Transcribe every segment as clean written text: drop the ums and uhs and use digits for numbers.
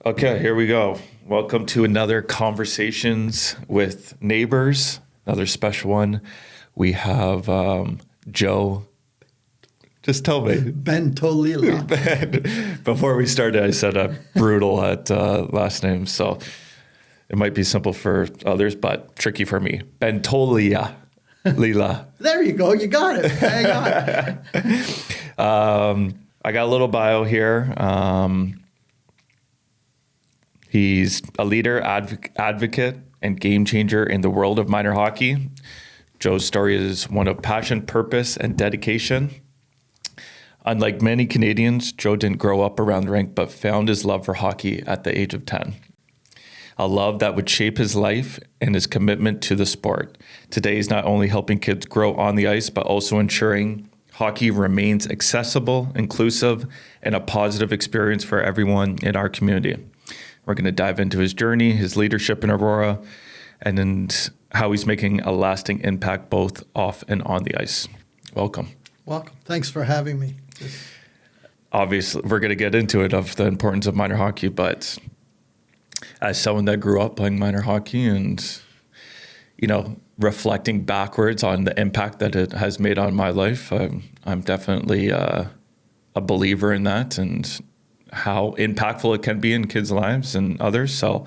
Okay, here we go. Welcome to another Conversations with Neighbors, another special one. We have Joe. Just tell me. Bentolila. Before we started, I said brutal at last name, so it might be simple for others, but tricky for me. Bentolila. Lila. There you go. You got it. Hang on. I got a little bio here. He's a leader, advocate, and game changer in the world of minor hockey. Joe's story is one of passion, purpose, and dedication. Unlike many Canadians, Joe didn't grow up around the rink, but found his love for hockey at the age of 10. A love that would shape his life and his commitment to the sport. Today, he's not only helping kids grow on the ice, but also ensuring hockey remains accessible, inclusive, and a positive experience for everyone in our community. We're going to dive into his journey, his leadership in Aurora, and how he's making a lasting impact both off and on the ice. Welcome. Welcome. Thanks for having me. Obviously, we're going to get into it of the importance of minor hockey, but as someone that grew up playing minor hockey and, reflecting backwards on the impact that it has made on my life, I'm definitely a believer in that and how impactful it can be in kids' lives and others. So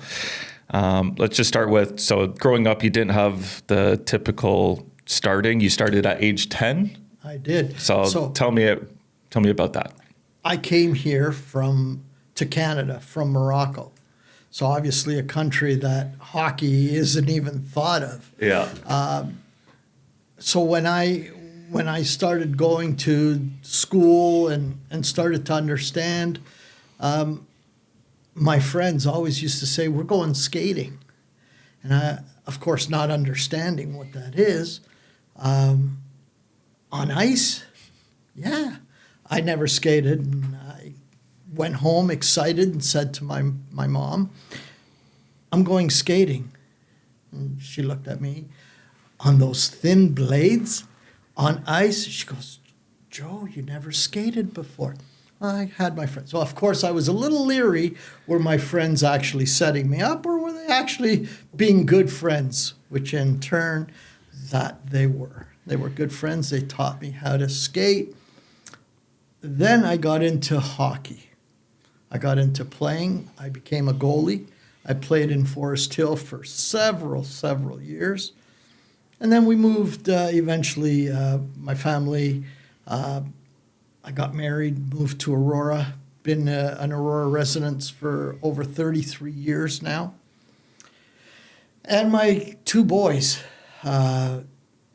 let's just start with, so growing up, you didn't have the typical starting. You started at age 10? I did. So tell me about that. I came here to Canada from Morocco. So obviously a country that hockey isn't even thought of. Yeah. So when I started going to school and started to understand, my friends always used to say, we're going skating. And I, of course, not understanding what that is. On ice, yeah. I never skated. And I went home excited and said to my mom, I'm going skating. And she looked at me. On those thin blades on ice, she goes, Joe, you never skated before. I had my friends. So, of course, I was a little leery. Were my friends actually setting me up, or were they actually being good friends? Which, in turn, that they were. They were good friends. They taught me how to skate. Then I got into hockey. I got into playing. I became a goalie. I played in Forest Hill for several years. And then we moved eventually, my family, I got married, moved to Aurora, been an Aurora resident for over 33 years now. And my two boys,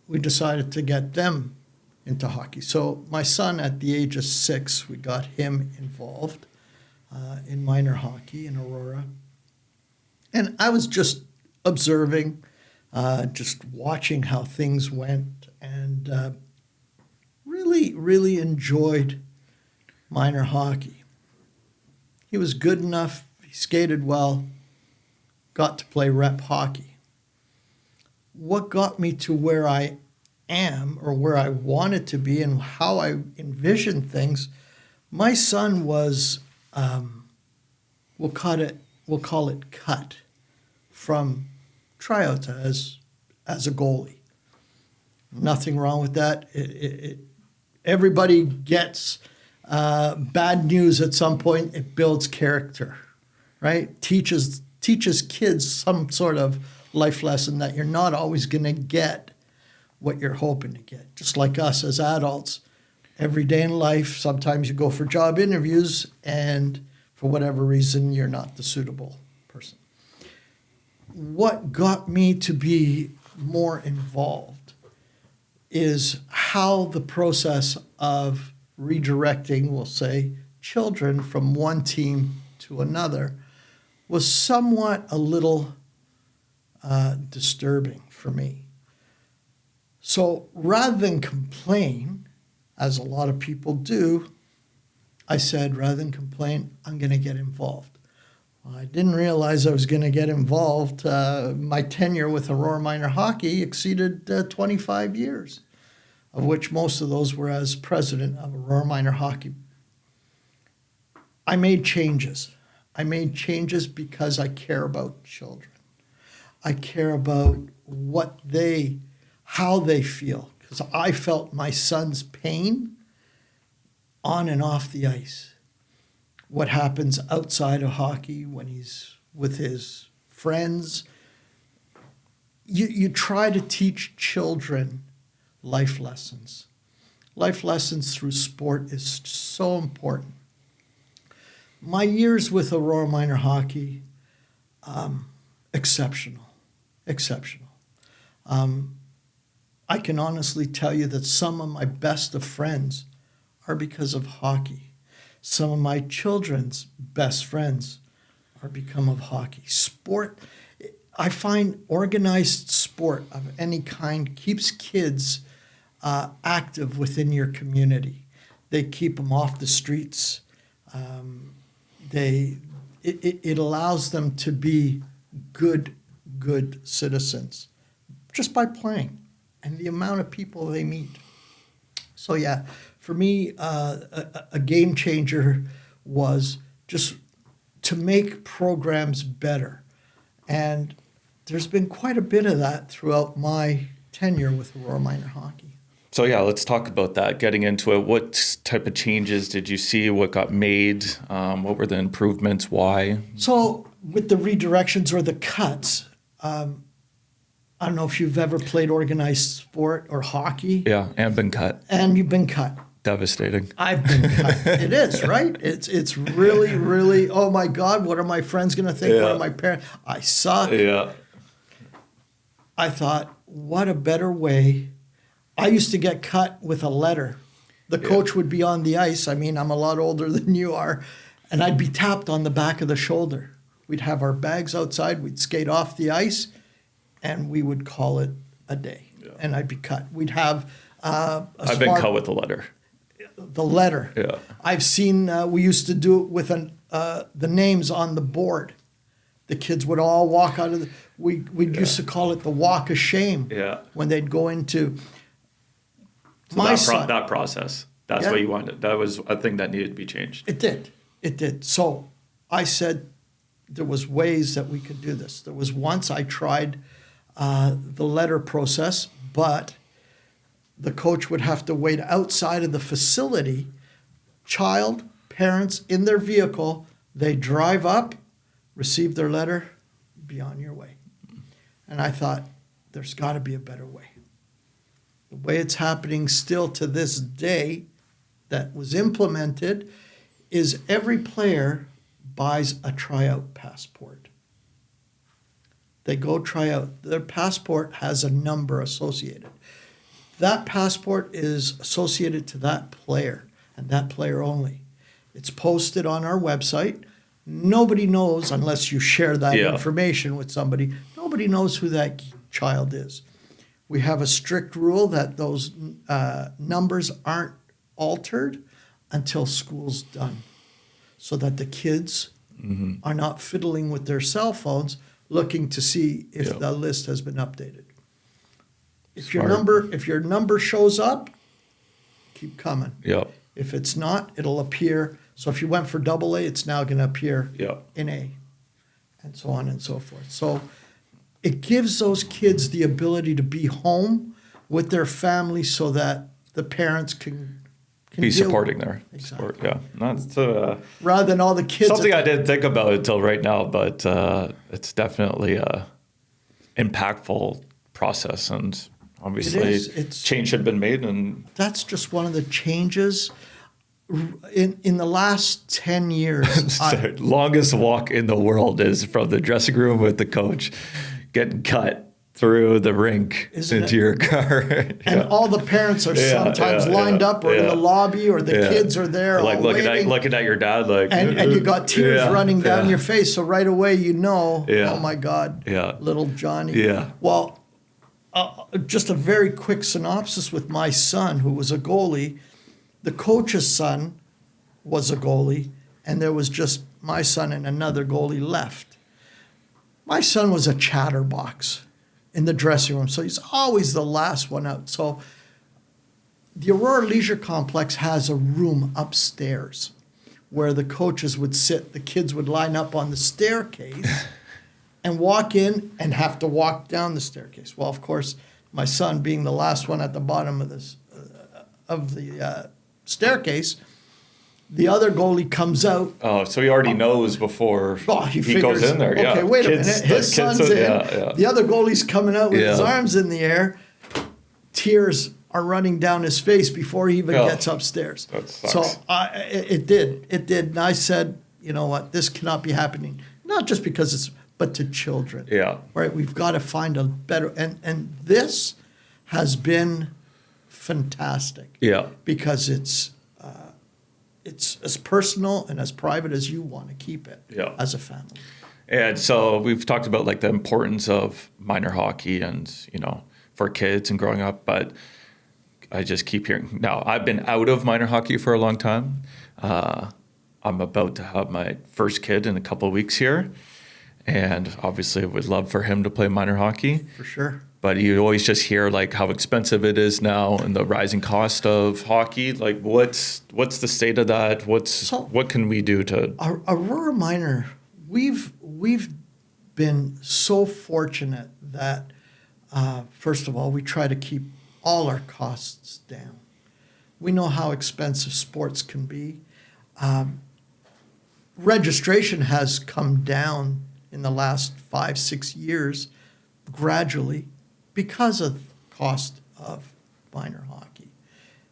we decided to get them into hockey. So my son, at the age of 6, we got him involved in minor hockey in Aurora. And I was just observing, just watching how things went, and really enjoyed minor hockey. He was good enough. He skated well. Got to play rep hockey. What got me to where I am, or where I wanted to be, and how I envisioned things, my son was, we'll call it cut from tryouts as a goalie. Nothing wrong with that. Everybody gets bad news at some point. It builds character, right? Teaches kids some sort of life lesson that you're not always going to get what you're hoping to get. Just like us as adults, every day in life, sometimes you go for job interviews and for whatever reason, you're not the suitable person. What got me to be more involved is how the process of redirecting, we'll say, children from one team to another was somewhat a little disturbing for me. So rather than complain, as a lot of people do, I said, rather than complain, I'm going to get involved. Well, I didn't realize I was going to get involved. My tenure with Aurora Minor Hockey exceeded 25 years, of which most of those were as president of Aurora Minor Hockey. I made changes. I made changes because I care about children. I care about how they feel. Because I felt my son's pain on and off the ice. What happens outside of hockey when he's with his friends. You try to teach children life lessons. Life lessons through sport is so important. My years with Aurora Minor Hockey, exceptional. I can honestly tell you that some of my best of friends are because of hockey. Some of my children's best friends are because of hockey. Sport, I find organized sport of any kind keeps kids active within your community. They keep them off the streets. It allows them to be good citizens just by playing and the amount of people they meet. So yeah, for me, a game changer was just to make programs better. And there's been quite a bit of that throughout my tenure with Aurora Minor Hockey. So yeah, let's talk about that. Getting into it, what type of changes did you see? What got made? What were the improvements? Why? So with the redirections or the cuts, I don't know if you've ever played organized sport or hockey. Yeah, and been cut. And you've been cut. Devastating. I've been cut. It is, right? It's really, really, oh my God, what are my friends going to think? Yeah. What are my parents? I suck. Yeah. I thought, what a better way. I used to get cut with a letter. The coach would be on the ice. I mean, I'm a lot older than you are. And I'd be tapped on the back of the shoulder. We'd have our bags outside. We'd skate off the ice. And we would call it a day. Yeah. And I'd be cut. We'd have I've been cut with a letter. The letter. Yeah. I've seen, we used to do it with the names on the board. The kids would all walk out of the, we'd used to call it the walk of shame. Yeah. When they'd go into so that process. That's what you wanted. That was a thing that needed to be changed. It did. So I said there was ways that we could do this. There was once I tried the letter process, but the coach would have to wait outside of the facility. Child, parents in their vehicle, they drive up, receive their letter, be on your way. And I thought, there's got to be a better way. The way it's happening still to this day that was implemented is every player buys a tryout passport. They go try out. Their passport has a number associated. That passport is associated to that player and that player only. It's posted on our website. Nobody knows, unless you share that information with somebody, nobody knows who that child is. We have a strict rule that those numbers aren't altered until school's done, so that the kids are not fiddling with their cell phones looking to see if the list has been updated. If your number shows up, keep coming. Yep. If it's not, it'll appear. So if you went for AA, it's now going to appear in A, and so on and so forth. So it gives those kids the ability to be home with their family so that the parents can be supporting their sport. Yeah. That's rather than all the kids. Something I didn't think about until right now, but it's definitely a impactful process, and obviously change had been made. And that's just one of the changes. In the last 10 years. The longest walk in the world is from the dressing room with the coach, getting cut through the rink into your car. And all the parents are sometimes lined up or in the lobby, or the kids are there like all looking at your dad, like, and you got tears running down your face. So right away, oh my God, little Johnny. Yeah. Well, just a very quick synopsis with my son, who was a goalie. The coach's son was a goalie, and there was just my son and another goalie left. My son was a chatterbox in the dressing room, so he's always the last one out. So the Aurora Leisure Complex has a room upstairs where the coaches would sit, the kids would line up on the staircase and walk in and have to walk down the staircase. Well, of course, my son being the last one at the bottom of this staircase, the other goalie comes out. Oh, so he already knows before He goes in there. Okay, wait a minute. His son's in. Yeah. The other goalie's coming out with his arms in the air. Tears are running down his face before he even gets upstairs. That sucks. So it did. And I said, you know what? This cannot be happening. Not just because but to children. Yeah. Right. We've got to find a better. And this has been fantastic. Yeah. Because it's as personal and as private as you want to keep it as a family. And so we've talked about like the importance of minor hockey and, for kids and growing up, but I just keep hearing, now I've been out of minor hockey for a long time. I'm about to have my first kid in a couple of weeks here. And obviously I would love for him to play minor hockey. For sure. But you always just hear like how expensive it is now and the rising cost of hockey. Like what's the state of that? What can we do to Aurora Minor? We've been so fortunate that first of all, we try to keep all our costs down. We know how expensive sports can be. Registration has come down in the last 5-6 years gradually because of cost of minor hockey,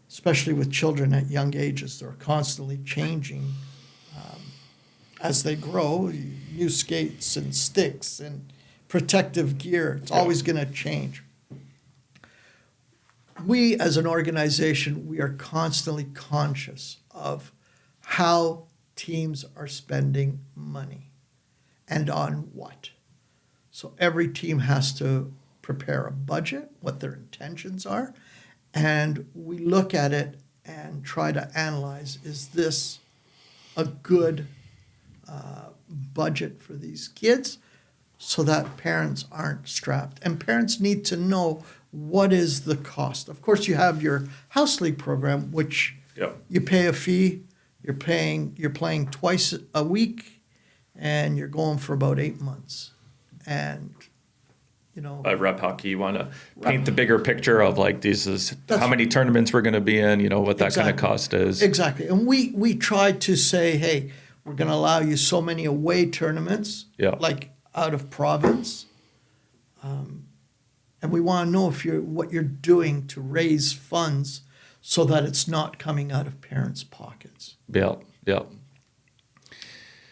especially with children at young ages. They're constantly changing as they grow, new skates and sticks and protective gear. It's always going to change. We, as an organization, we are constantly conscious of how teams are spending money and on what. So every team has to prepare a budget, what their intentions are, and we look at it and try to analyze, is this a good budget for these kids so that parents aren't strapped? And parents need to know what is the cost. Of course, you have your house league program, which you pay a fee, you're playing twice a week, and you're going for about 8 months. And rep hockey, you want to paint the bigger picture of like this is how many tournaments we're going to be in, what that kind of cost is. Exactly. And we try to say, hey, we're going to allow you so many away tournaments, like out of province. And we want to know what you're doing to raise funds so that it's not coming out of parents' pockets. Yeah.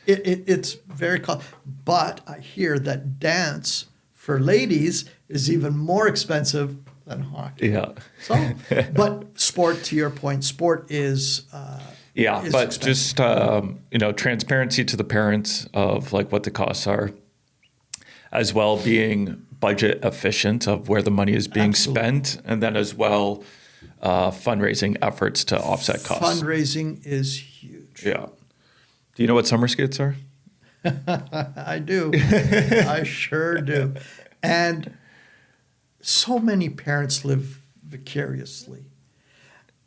It's very costly. But I hear that dance for ladies is even more expensive than hockey. Yeah. So, but sport, to your point, sport is is but expensive. just transparency to the parents of like what the costs are, as well being budget efficient of where the money is being spent, and then as well fundraising efforts to offset costs. Fundraising is huge. Yeah. Do you know what summer skates are? I do. I sure do. And so many parents live vicariously,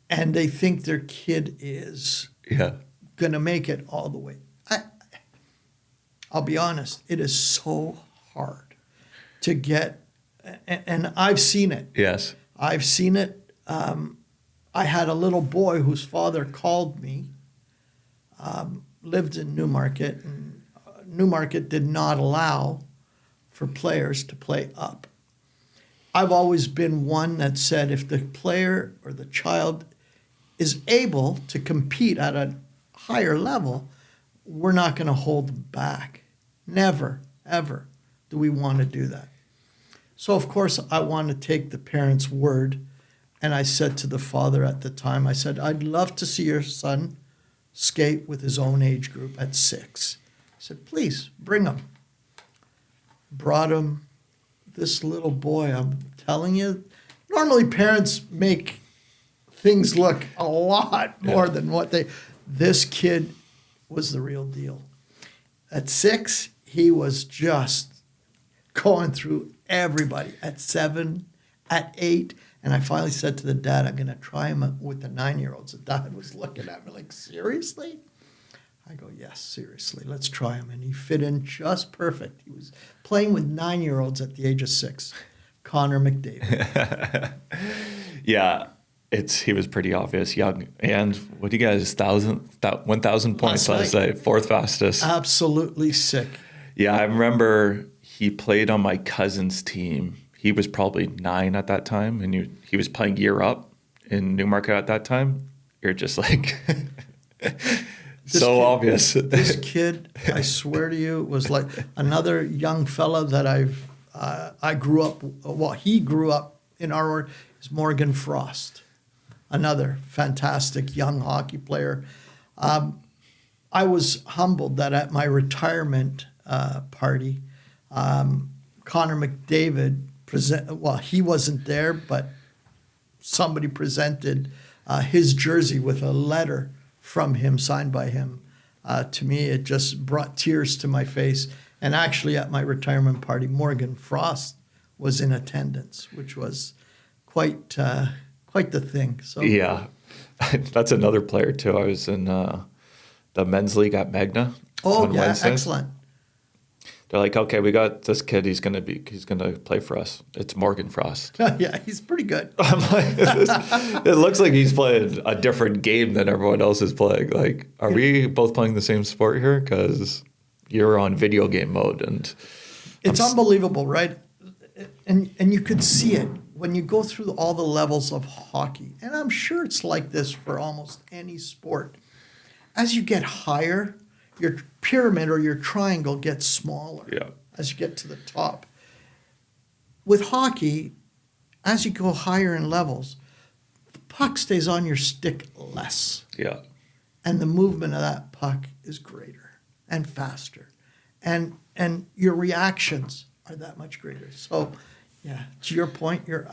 and they think their kid is going to make it all the way. I'll be honest, it is so hard to get, and I've seen it. Yes. I've seen it. I had a little boy whose father called me, lived in Newmarket, and Newmarket did not allow for players to play up. I've always been one that said if the player or the child is able to compete at a higher level, we're not going to hold them back. Never, ever do we want to do that. So, of course, I want to take the parent's word. And I said to the father at the time, I said, I'd love to see your son skate with his own age group at 6. I said, please, bring him. Brought him. This little boy, I'm telling you, normally parents make things look a lot more than what this kid was the real deal. At 6, he was just going through everybody. At 7, at 8, and I finally said to the dad, I'm going to try him with the 9-year-olds. The dad was looking at me like, seriously? I go, yes, seriously, let's try him. And he fit in just perfect. He was playing with 9-year-olds at the age of 6. Connor McDavid. Yeah, he was pretty obvious, young. And what do you guys, 1,000 points last night, 4th fastest. Absolutely sick. Yeah, I remember he played on my cousin's team. He was probably 9 at that time, and he was playing year up in Newmarket at that time. You're just like, obvious. This kid, I swear to you, was like another young fella that I grew up. Well, he grew up in Aurora. Is Morgan Frost, another fantastic young hockey player. I was humbled that at my retirement party, Connor McDavid he wasn't there, but somebody presented his jersey with a letter from him, signed by him. To me, it just brought tears to my face. And actually, at my retirement party, Morgan Frost was in attendance, which was quite the thing. So yeah, that's another player too. I was in the men's league at Magna. Oh yeah, Wednesdays. Excellent. They're like, okay, we got this kid. He's gonna play for us. It's Morgan Frost. Yeah, he's pretty good. I'm like, it looks like he's playing a different game than everyone else is playing. Like, are we both playing the same sport here? Because you're on video game mode, and it's unbelievable, right? And you could see it when you go through all the levels of hockey. And I'm sure it's like this for almost any sport. As you get higher, your pyramid or your triangle gets smaller as you get to the top. With hockey, as you go higher in levels, the puck stays on your stick less. Yeah. And the movement of that puck is greater and faster. And your reactions are that much greater. So, yeah, to your point, you're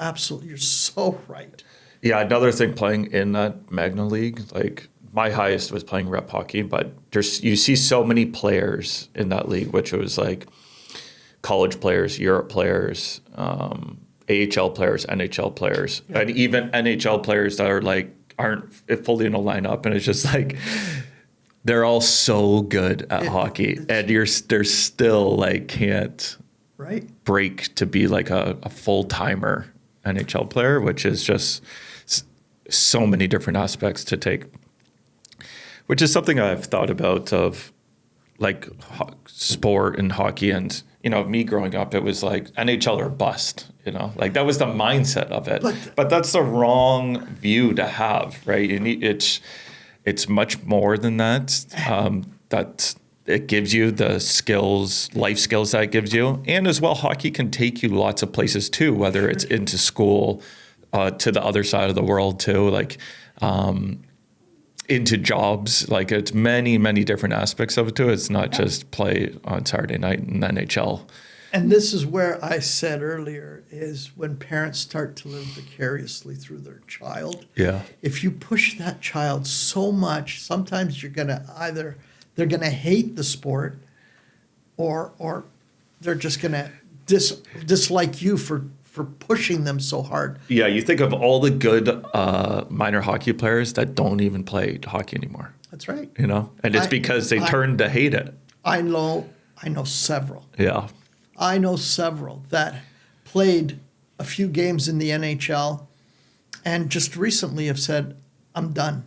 so right. Yeah, another thing playing in that Magna League, like my highest was playing rep hockey, but you see so many players in that league, which was like college players, Europe players, AHL players, NHL players, and even NHL players that aren't fully in a lineup, and it's just like they're all so good at hockey, and they're still like can't break to be like a full timer NHL player, which is just so many different aspects to take. Which is something I've thought about of like sport and hockey, and me growing up, it was like NHL or bust, like that was the mindset of it. But that's the wrong view to have, right? It's much more than that. That it gives you the skills, life skills that it gives you, and as well, hockey can take you lots of places too, whether it's into school, to the other side of the world too, like. Into jobs, like it's many, many different aspects of it too. It's not just play on Saturday night in the NHL. And this is where I said earlier is when parents start to live vicariously through their child. Yeah. If you push that child so much, sometimes they're gonna hate the sport, or they're just gonna dislike you for pushing them so hard. Yeah, you think of all the good minor hockey players that don't even play hockey anymore. That's right. And it's because they turned to hate it. I know several. Yeah. I know several that played a few games in the NHL and just recently have said, I'm done.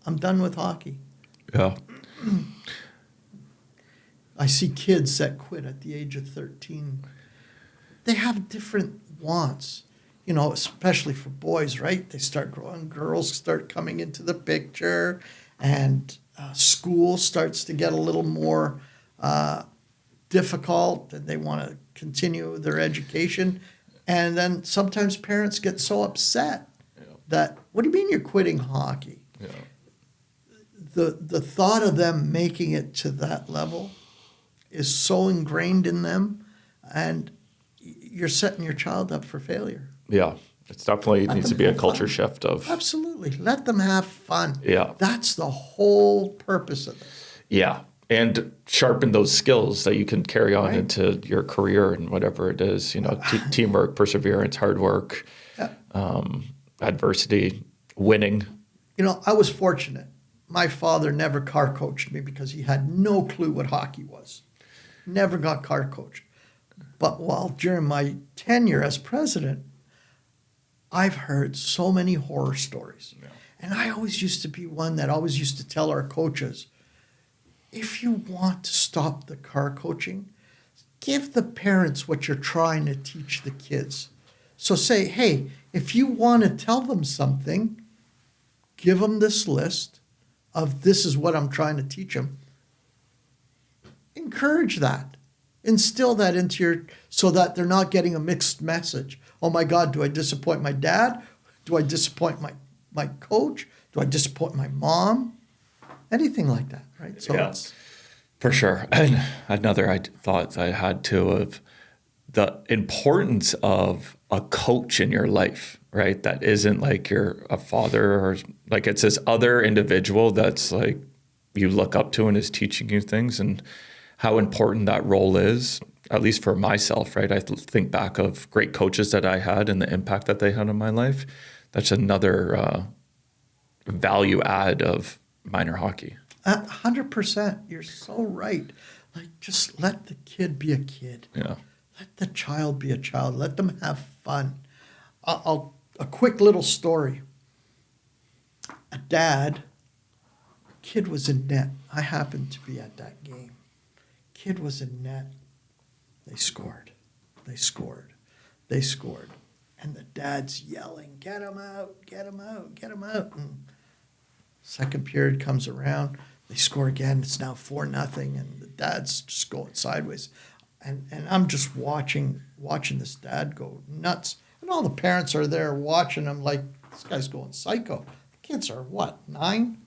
I'm done with hockey. Yeah. I see kids that quit at the age of 13. They have different wants, especially for boys, right? They start growing, girls start coming into the picture, and school starts to get a little more difficult, and they want to continue their education. And then sometimes parents get so upset that, what do you mean you're quitting hockey? Yeah. The thought of them making it to that level is so ingrained in them, and you're setting your child up for failure. Yeah. It's definitely needs to be a culture shift of. Absolutely. Let them have fun. Yeah. That's the whole purpose of this. Yeah. And sharpen those skills that you can carry on into your career and whatever it is, teamwork, perseverance, hard work, adversity, winning. I was fortunate. my father never car coached me because he had no clue what hockey was. Never got car coached. But while during my tenure as president, I've heard so many horror stories. Yeah. And I always used to be one that always used to tell our coaches, if you want to stop the car coaching, give the parents what you're trying to teach the kids. So say, hey, if you want to tell them something, give them this list of this is what I'm trying to teach them. Encourage that. Instill that into your, so that they're not getting a mixed message. Oh my God, do I disappoint my dad? Do I disappoint my coach? Do I disappoint my mom? Anything like that, right? So yeah, for sure. And another thought I had too of the importance of a coach in your life, right? That isn't like you're a father or like it's this other individual that's like you look up to and is teaching you things, and how important that role is, at least for myself, right? I think back of great coaches that I had and the impact that they had on my life. That's another value add of minor hockey. 100%. You're so right. Like, just let the kid be a kid. Yeah. Let the child be a child. Let them have fun. A quick little story. A dad, kid was in net. I happened to be at that game. Kid was in net. They scored. They scored. They scored. And the dad's yelling, get him out, get him out, get him out. And second period comes around. They score again. It's now 4-0. And the dad's just going sideways. And I'm just watching this dad go nuts. And all the parents are there watching him like, this guy's going psycho. The kids are what, 9?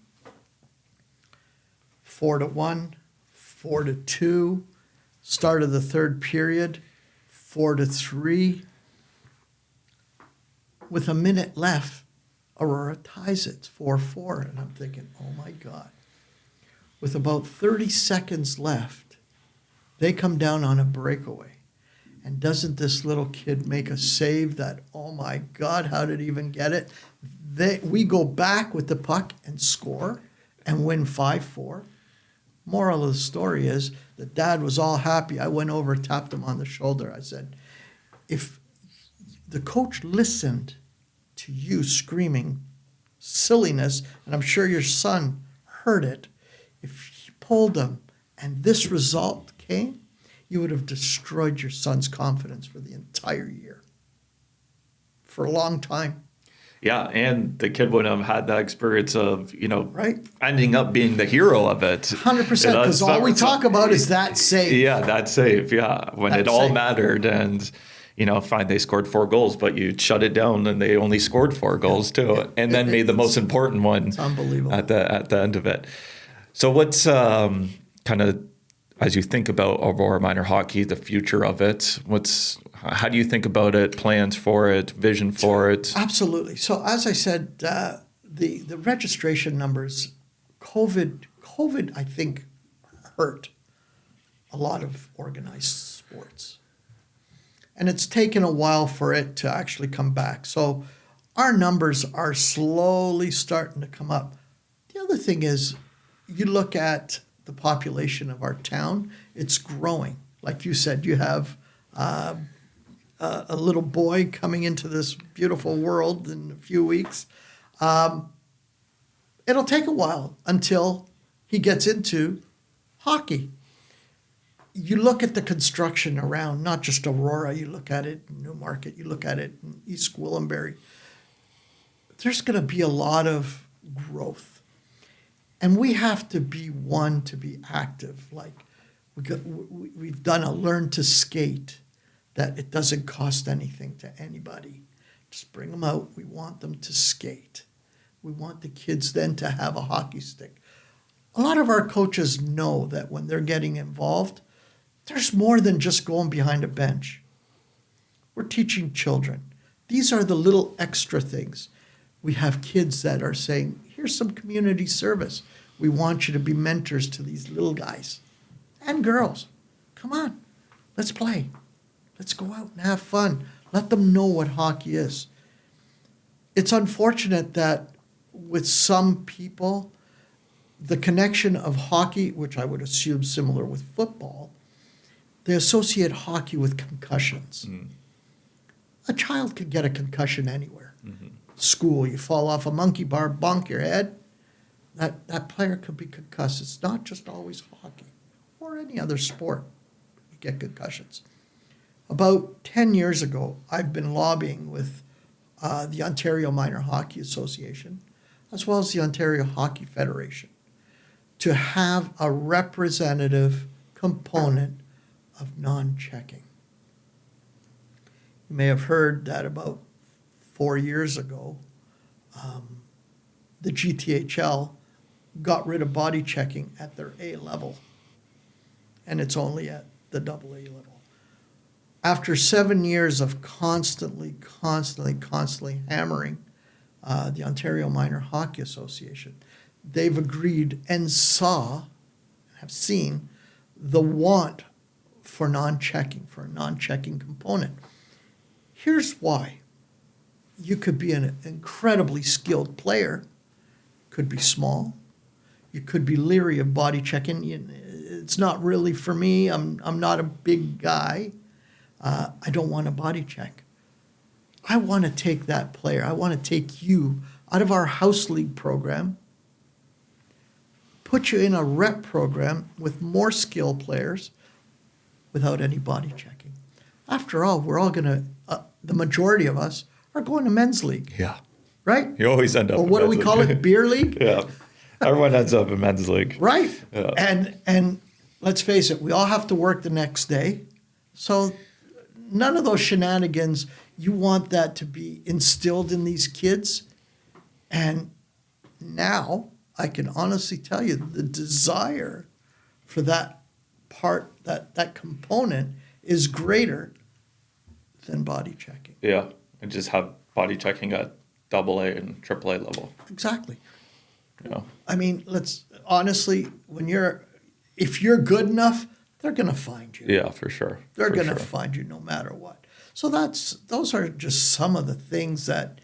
4-1, 4-2. Start of the third period, 4-3. With a minute left, Aurora ties it. It's 4-4. And I'm thinking, oh my God. With about 30 seconds left, they come down on a breakaway. And doesn't this little kid make a save that, oh my God, how did he even get it? We go back with the puck and score and win 5-4. Moral of the story is the dad was all happy. I went over, tapped him on the shoulder. I said, if the coach listened to you screaming silliness, and I'm sure your son heard it, if he pulled him and this result came, you would have destroyed your son's confidence for the entire year. For a long time. Yeah, and the kid wouldn't have had that experience of, right, ending up being the hero of it. 100%, because all we talk about is that save. Yeah, that save, yeah, when it all mattered. And, fine, they scored 4 goals, but you shut it down and they only scored 4 goals too, and then made the most important one. It's unbelievable. At the end of it. So what's kind of, as you think about Aurora minor hockey, the future of it, how do you think about it, plans for it, vision for it? Absolutely. So as I said, the registration numbers, COVID, I think, hurt a lot of organized sports. And it's taken a while for it to actually come back. So our numbers are slowly starting to come up. The other thing is, you look at the population of our town, it's growing. Like you said, you have a little boy coming into this beautiful world in a few weeks. It'll take a while until he gets into hockey. You look at the construction around, not just Aurora, you look at it in Newmarket, you look at it in East Gwillimbury. There's going to be a lot of growth. And we have to be one to be active. Like we've done a learn to skate that it doesn't cost anything to anybody. Just bring them out. We want them to skate. We want the kids then to have a hockey stick. A lot of our coaches know that when they're getting involved, there's more than just going behind a bench. We're teaching children. These are the little extra things. We have kids that are saying, here's some community service. We want you to be mentors to these little guys and girls. Come on, let's play. Let's go out and have fun. Let them know what hockey is. It's unfortunate that with some people, the connection of hockey, which I would assume similar with football, they associate hockey with concussions. A child could get a concussion anywhere. School, you fall off a monkey bar, bonk your head. That player could be concussed. It's not just always hockey or any other sport. You get concussions. About 10 years ago, I've been lobbying with the Ontario Minor Hockey Association, as well as the Ontario Hockey Federation, to have a representative component of non-checking. You may have heard that about 4 years ago, the GTHL got rid of body checking at their A level, and it's only at the AA level. After 7 years of constantly hammering the Ontario Minor Hockey Association, they've agreed and have seen the want for non-checking, for a non-checking component. Here's why. You could be an incredibly skilled player, could be small, you could be leery of body checking. It's not really for me. I'm not a big guy. I don't want a body check. I want to take that player. I want to take you out of our house league program, put you in a rep program with more skilled players without any body checking. After all, we're all going to, the majority of us are going to men's league. Yeah. Right? You always end up Or what do we call it? Beer league? Yeah. Everyone ends up in men's league. Right. Yeah. And let's face it, we all have to work the next day. So none of those shenanigans, you want that to be instilled in these kids. And now I can honestly tell you the desire for that part, that component is greater than body checking. Yeah. And just have body checking at AA and AAA level. Exactly. Yeah. I mean, honestly, if you're good enough, they're going to find you. Yeah, for sure. They're going to find you no matter what. So those are just some of the things that,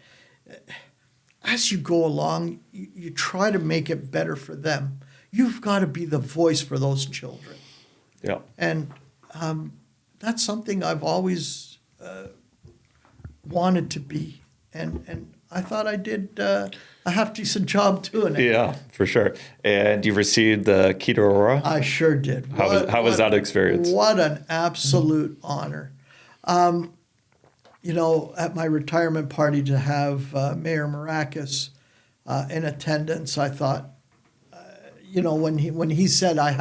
as you go along, you try to make it better for them. You've got to be the voice for those children. Yeah. And that's something I've always wanted to be. And I thought I did a half-decent job doing it. Yeah, for sure. And you received the key to Aurora? I sure did. How was that experience? What an absolute honor. At my retirement party to have Mayor Maracus in attendance, I thought, when he said I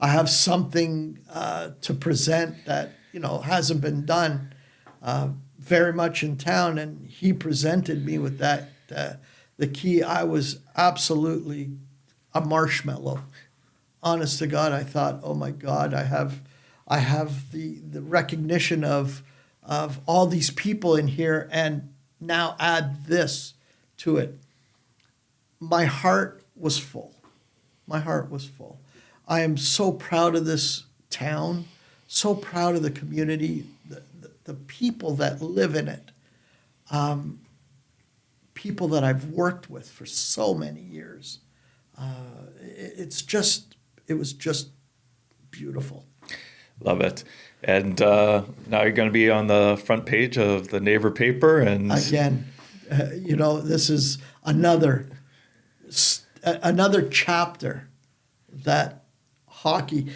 have something to present that hasn't been done very much in town, and he presented me with that the key, I was absolutely a marshmallow. Honest to God, I thought, oh my God, I have the recognition of all these people in here, and now add this to it. My heart was full. My heart was full. I am so proud of this town, so proud of the community, the people that live in it, people that I've worked with for so many years. It was just beautiful. Love it. And now you're going to be on the front page of the Neighbour paper. And again, this is another chapter that hockey,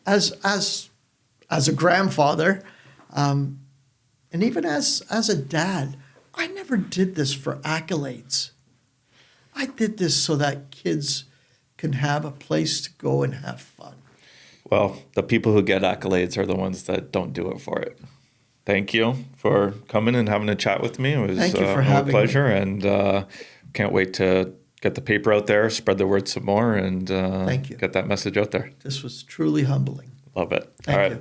as a grandfather, and even as a dad, I never did this for accolades. I did this so that kids can have a place to go and have fun. Well, the people who get accolades are the ones that don't do it for it. Thank you for coming and having a chat with me. It was Thank you for having a pleasure, me. And can't wait to get the paper out there, spread the word some more, and Thank you. Get that message out there. This was truly humbling. Love it. Thank All right. you.